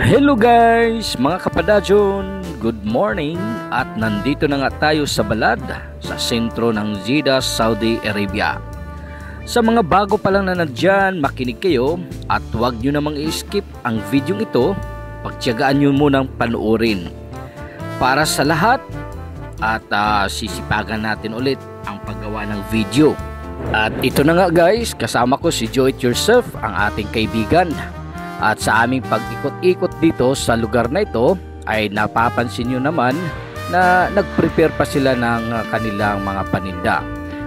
Hello guys, mga kapadadyon, good morning at nandito na nga tayo sa Balad sa sentro ng Jeddah, Saudi Arabia. Sa mga bago pa lang na nandyan, makinig kayo at huwag nyo namang i-skip ang video ito, pagtiyagaan nyo munang panoorin. Para sa lahat at sisipagan natin ulit ang paggawa ng video. At ito na nga guys, kasama ko si Do It Yourself, ang ating kaibigan. At sa aming pag-ikot-ikot dito sa lugar na ito ay napapansin nyo naman na nag-prepare pa sila ng kanilang mga paninda.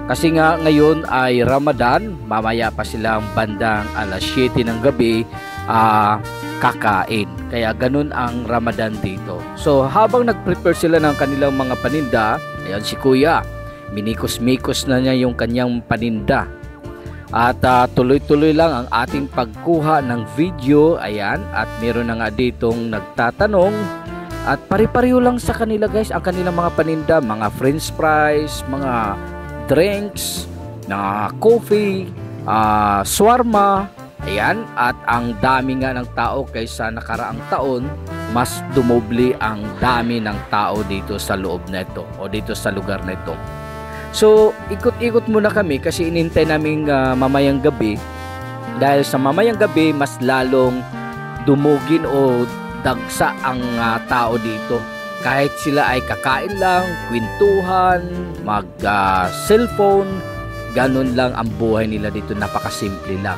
Kasi nga ngayon ay Ramadan, mamaya pa silang bandang alas 7 ng gabi kakain. Kaya ganun ang Ramadan dito. So habang nag-prepare sila ng kanilang mga paninda, ayan si Kuya, minikos-mikos na niya yung kanyang paninda. At tuloy-tuloy lang ang ating pagkuha ng video. Ayan, at meron na nga ditong nagtatanong. At pare-pareho lang sa kanila guys ang kanilang mga paninda, mga french fries, mga drinks, na coffee, shawarma. Ayan, at ang dami nga ng tao kaysa nakaraang taon, mas dumoble ang dami ng tao dito sa loob na ito o dito sa lugar na ito. So, ikot-ikot muna kami kasi inintay naming mamayang gabi. Dahil sa mamayang gabi, mas lalong dumugin o dagsa ang tao dito. Kahit sila ay kakain lang, kwentuhan, mag-cellphone, ganun lang ang buhay nila dito, napakasimple lang.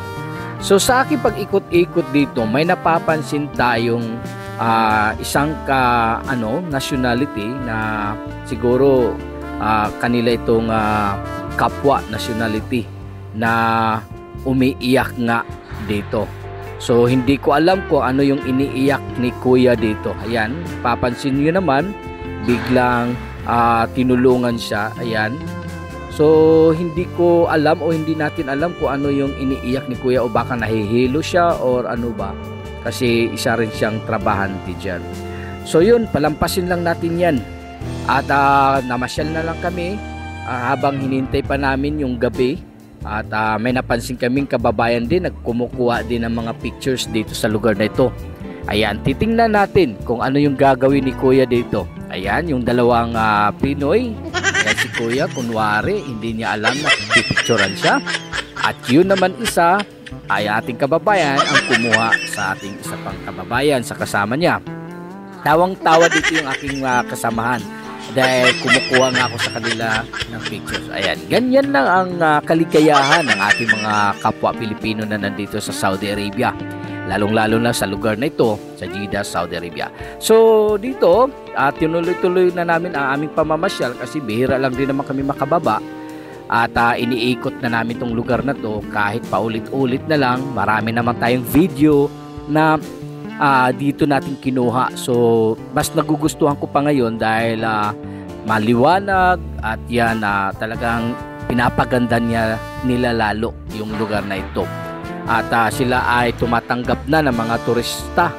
So, sa aking pag-ikot-ikot dito, may napapansin tayong isang nationality na siguro kanila itong kapwa nationality na umiiyak nga dito. So hindi ko alam kung ano yung iniiyak ni Kuya dito. Ayan, papansin niyo naman, biglang tinulungan siya. Ayan. So hindi ko alam o hindi natin alam kung ano yung iniiyak ni Kuya o baka nahihilo siya or ano ba. Kasi isa rin siyang trabahante dyan. So yun, palampasin lang natin yan. At namasyal na lang kami habang hinintay pa namin yung gabi. At may napansin kaming kababayan din, nagkumukuha din ng mga pictures dito sa lugar na ito. Ayan, titingnan natin kung ano yung gagawin ni Kuya dito. Ayan, yung dalawang Pinoy. Ayan si Kuya, kunwari, hindi niya alam na pipicturan siya. At yun naman isa ay ating kababayan ang kumuha sa ating isa pang kababayan sa kasama niya. Tawang-tawa dito yung aking kasamahan dahil kumukuha nga ako sa kanila ng pictures. Ayan, ganyan lang ang kaligayahan ng ating mga kapwa Pilipino na nandito sa Saudi Arabia. Lalong-lalo na sa lugar na ito, sa Jeddah, Saudi Arabia. So, dito, tinuloy-tuloy na namin ang aming pamamasyal kasi bihira lang din naman kami makababa. At iniikot na namin itong lugar na to kahit paulit-ulit na lang. Marami naman tayong video na dito natin kinuha. So mas nagugustuhan ko pa ngayon dahil maliwanag at yan talagang pinapaganda nila lalo yung lugar na ito. At sila ay tumatanggap na ng mga turista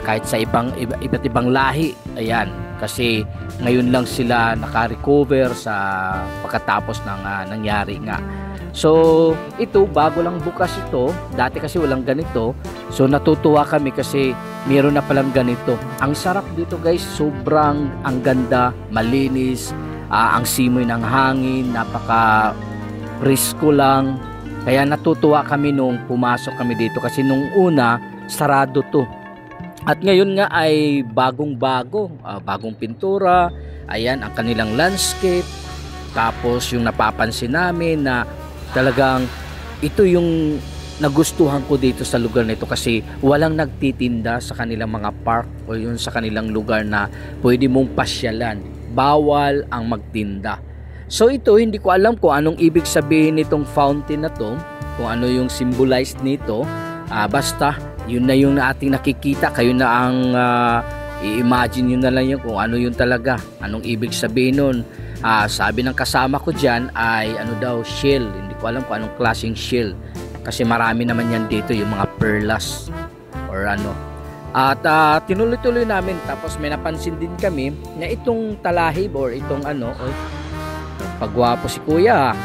kahit sa iba't ibang lahi. Ayan, kasi ngayon lang sila naka-recover sa pagkatapos ng nangyari nga. So ito, bago lang bukas ito, dati kasi walang ganito. So natutuwa kami kasi meron na palang ganito. Ang sarap dito guys, sobrang ang ganda, malinis, ang simoy ng hangin, napaka presko lang. Kaya natutuwa kami nung pumasok kami dito kasi nung una sarado to. At ngayon nga ay bagong-bago, bagong pintura. Ayan ang kanilang landscape. Tapos yung napapansin namin na talagang ito yung nagustuhan ko dito sa lugar nito kasi walang nagtitinda sa kanilang mga park o yun sa kanilang lugar na pwede mong pasyalan. Bawal ang magtinda. So ito, hindi ko alam kung anong ibig sabihin nitong fountain na to, kung ano yung symbolized nito. Basta yun na yung ating nakikita, kayo na ang i-imagine nyo na lang yun kung ano yun talaga, anong ibig sabihin nun. Sabi ng kasama ko dyan ay ano daw, shell. Hindi ko alam kung anong klaseng shell kasi marami naman yan dito, yung mga perlas or ano. At tinuloy-tuloy namin, tapos may napansin din kami na itong talahib or itong pagwapo si Kuya.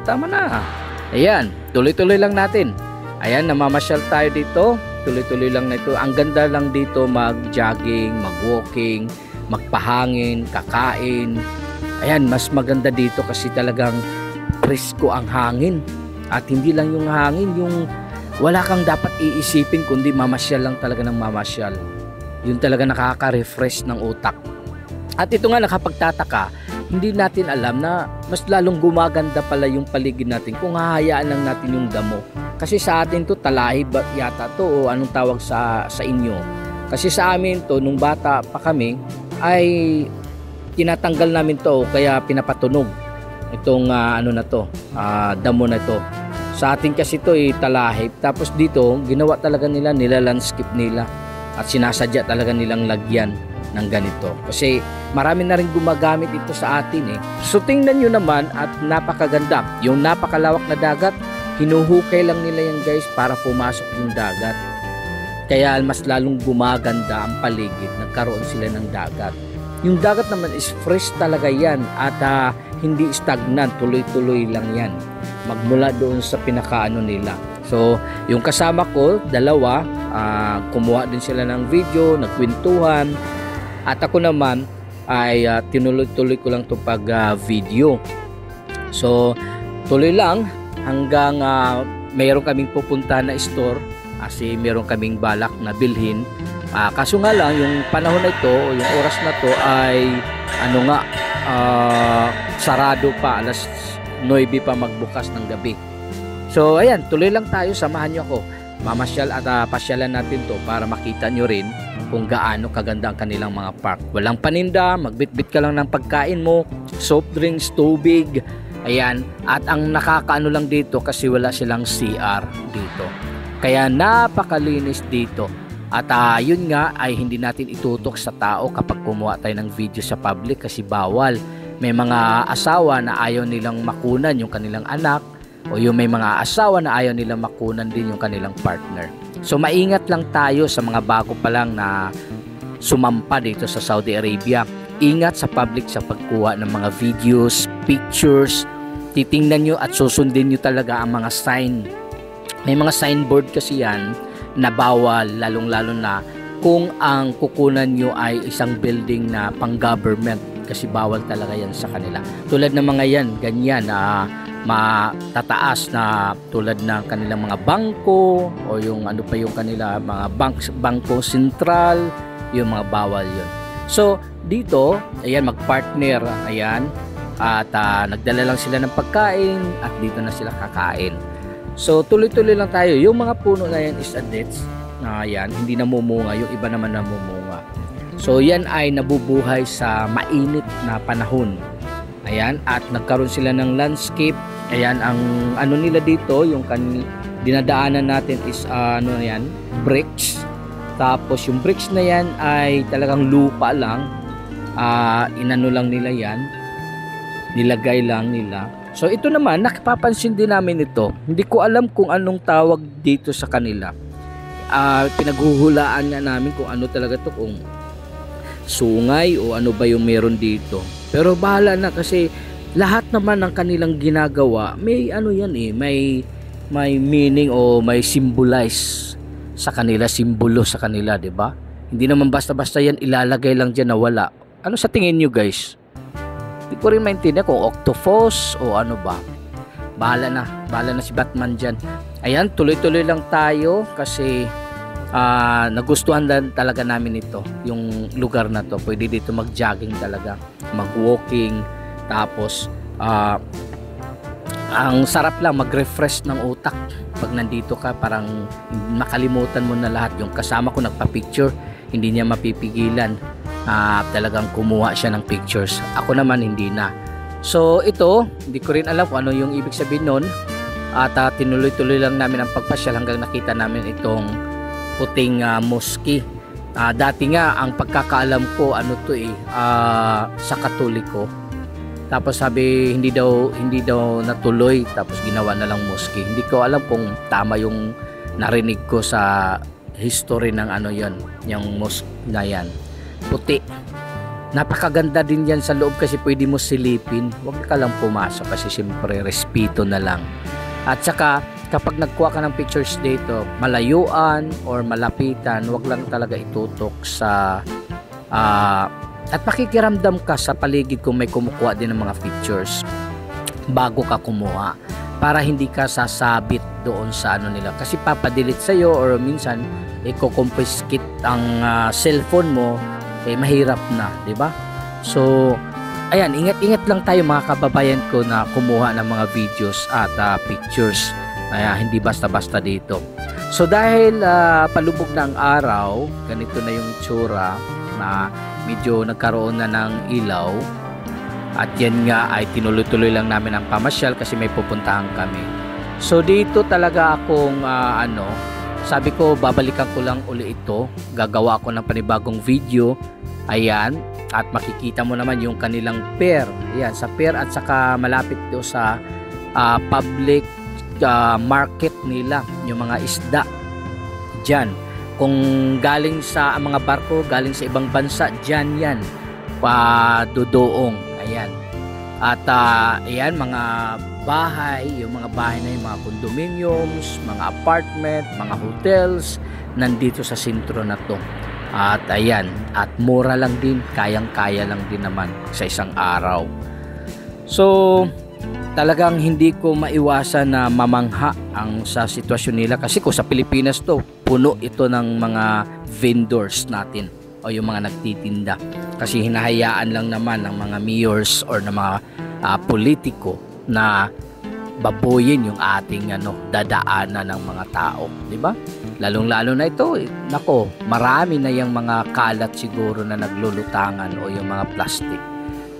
Tama na. Ayan, tuloy-tuloy lang natin. Ayan, namamasyal tayo dito. tuloy-tuloy lang na ito. Ang ganda lang dito mag-jogging, mag-walking, magpahangin, kakain. Ayan, mas maganda dito kasi talagang presko ang hangin. At hindi lang yung hangin, yung wala kang dapat iisipin kundi mamasyal lang talaga ng mamasyal. Yun talaga nakaka-refresh ng utak. At ito nga nakapagtataka, hindi natin alam na mas lalong gumaganda pala yung paligid natin kung hahayaan lang natin yung damo. Kasi sa atin to talahib yata to o anong tawag sa inyo. Kasi sa amin to nung bata pa kami ay tinatanggal namin to kaya pinapatunog itong damo na to. Sa atin kasi to talahib, tapos dito ginawa talaga nila landscape nila at sinasadya talaga nilang lagyan ng ganito kasi marami na rin gumagamit ito sa atin So tingnan nyo naman at napakaganda yung napakalawak na dagat, hinuhukay lang nila yan guys para pumasok yung dagat, kaya mas lalong gumaganda ang paligid, nagkaroon sila ng dagat. Yung dagat naman is fresh talaga yan at hindi stagnant, tuloy-tuloy lang yan magmula doon sa pinakaano nila. So yung kasama ko dalawa, kumuha din sila ng video, nagkwentuhan, at ako naman ay tinuloy-tuloy ko lang itong pag-video. So tuloy lang hanggang mayroon kaming pupunta na store kasi mayroon kaming balak na bilhin. Kaso nga lang yung panahon na ito o yung oras na to ay sarado pa, alas 9 pa magbukas ng gabi. So ayan, tuloy lang tayo, samahan nyo ako. Mamasyal at pasyalan natin to para makita nyo rin kung gaano kaganda ang kanilang mga park. Walang paninda, magbitbit ka lang ng pagkain mo, soft drinks, tubig. Ayan, at ang nakakaano lang dito kasi wala silang CR dito. Kaya napakalinis dito. At yun nga ay hindi natin itutok sa tao kapag kumuha tayo ng video sa public kasi bawal. May mga asawa na ayaw nilang makunan yung kanilang anak o yung may mga asawa na ayaw nilang makunan din yung kanilang partner. So maingat lang tayo sa mga bago pa lang na sumampa dito sa Saudi Arabia. Ingat sa public sa pagkuha ng mga videos, pictures. Titingnan nyo at susundin nyo talaga ang mga sign. May mga signboard kasi yan na bawal, lalong-lalo na kung ang kukunan nyo ay isang building na pang-government kasi bawal talaga yan sa kanila. Tulad ng mga yan, ganyan na matataas na tulad ng kanilang mga bangko o yung ano pa yung kanila mga bangko sentral, yung mga bawal yun. So dito, ayan, magpartner, ayan, at nagdala lang sila ng pagkain at dito na sila kakain. So tuloy-tuloy lang tayo. Yung mga puno na yan is dates na yan, hindi namumunga, yung iba naman namumunga. So yan ay nabubuhay sa mainit na panahon. Ayan, at nagkaroon sila ng landscape. Ayan, ang ano nila dito, yung dinadaanan natin is bricks. Tapos yung bricks na yan ay talagang lupa lang. Inano lang nila yan. Nilagay lang nila. So ito naman, nakipapansin din namin ito. Hindi ko alam kung anong tawag dito sa kanila. Pinaghuhulaan nga namin kung ano talaga to, kung sungay o ano ba yung meron dito. Pero bahala na kasi lahat naman ng kanilang ginagawa may ano yan may meaning o may symbolize sa kanila, simbolo sa kanila, 'di ba? Hindi naman basta-basta yan ilalagay lang diyan na wala. Ano sa tingin niyo, guys? Hindi ko rin maintindihan kung octopus o ano ba. Bahala na si Batman diyan. Ayan, tuloy-tuloy lang tayo kasi nagustuhan lang talaga namin ito, yung lugar na to. Pwede dito mag-jogging talaga, mag-walking, tapos ang sarap lang mag-refresh ng utak pag nandito ka, parang makalimutan mo na lahat. Yung kasama ko nagpa-picture, hindi niya mapipigilan, talagang kumuha siya ng pictures. Ako naman hindi na. So ito, hindi ko rin alam kung ano yung ibig sabihin nun, at tinuloy-tuloy lang namin ang pagpasyal hanggang nakita namin itong puting mosque. Dati nga ang pagkakaalam ko sa Katoliko, tapos sabi hindi daw natuloy, tapos ginawa na lang mosque. Hindi ko alam kung tama yung narinig ko sa history ng yung mosque na yan. Puti, napakaganda din yan sa loob kasi pwede mo silipin, huwag ka lang pumasok kasi siyempre respeto na lang. At saka kapag nagkuha ka ng pictures dito, malayuan or malapitan, wag lang talaga itutok sa at makikiramdam ka sa paligid kung may kumukuha din ng mga pictures bago ka kumuha, para hindi ka sasabit doon sa ano nila, kasi papadelete sa'yo or minsan i-confiscate ang cellphone mo, mahirap na, di ba? So ayan, ingat-ingat lang tayo mga kababayan ko na kumuha ng mga videos at pictures. Hindi basta-basta dito. So dahil palubog na ang araw, ganito na yung tsura na medyo nagkaroon na ng ilaw. At yan nga ay tinuloy-tuloy lang namin ang pamasyal kasi may pupuntahan kami. So dito talaga akong sabi ko babalikan ko lang uli ito. Gagawa ako ng panibagong video. Ayan. At makikita mo naman yung kanilang pier. Ayan, sa pier at saka malapit do sa public market nila, yung mga isda dyan. Kung galing sa mga barko, galing sa ibang bansa, dyan yan, padudoong. Ayan. At ayan, mga bahay, yung mga bahay na yung mga condominiums, mga apartment, mga hotels, nandito sa sentro na to. At ayan, at mura lang din, kayang-kaya lang din naman sa isang araw. So talagang hindi ko maiwasan na mamangha ang sa sitwasyon nila, kasi kung sa Pilipinas to, puno ito ng mga vendors natin o yung mga nagtitinda, kasi hinahayaan lang naman ng mga mayors or ng mga politiko na baboyin yung ating dadaanan ng mga tao, di ba? Lalong-lalo na ito, nako, marami na yung mga kalat siguro na naglulutangan o yung mga plastic.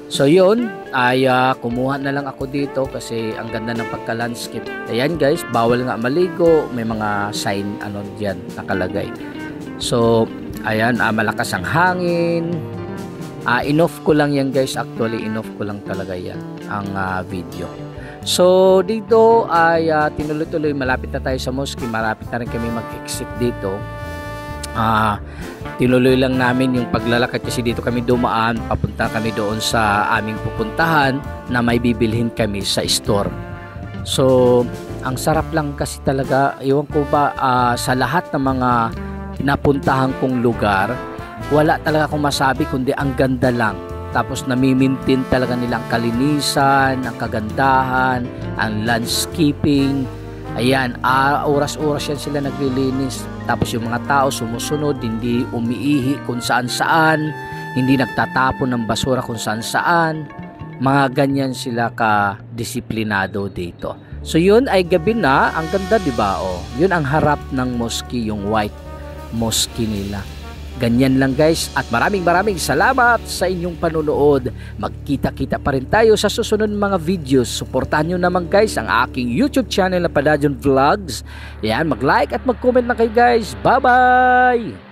So yun, ay kumuha na lang ako dito kasi ang ganda ng pagka-landscape. Ayan guys, bawal nga maligo, may mga sign diyan nakalagay. So ayan, malakas ang hangin. In-off ko lang yan guys, actually in-off ko lang talaga yan ang video. So dito ay tinuloy-tuloy, malapit na tayo sa mosque, malapit na rin kami mag-exit dito. Tinuloy lang namin yung paglalakad kasi dito kami dumaan, papunta kami doon sa aming pupuntahan na may bibilhin kami sa store. So ang sarap lang kasi talaga, iwan ko ba, sa lahat ng mga napuntahan kong lugar, wala talaga akong masabi kundi ang ganda lang. Tapos namimintin talaga nilang kalinisan, ang kagandahan, ang landscaping. Ayan, oras-oras yan sila naglilinis. Tapos yung mga tao sumusunod, hindi umiihi kung saan-saan, hindi nagtatapon ng basura kung saan-saan. Mga ganyan sila ka-disiplinado dito. So yun ay gabi na, ang ganda, di ba? Oh, yun ang harap ng mosque, yung white mosque nila. Ganyan lang guys, at maraming salamat sa inyong panonood. Magkita-kita pa rin tayo sa susunod mga videos. Suportahan nyo naman guys ang aking YouTube channel na Padajon Vlogs. Yan, mag-like at mag-comment na kayo guys. Bye-bye!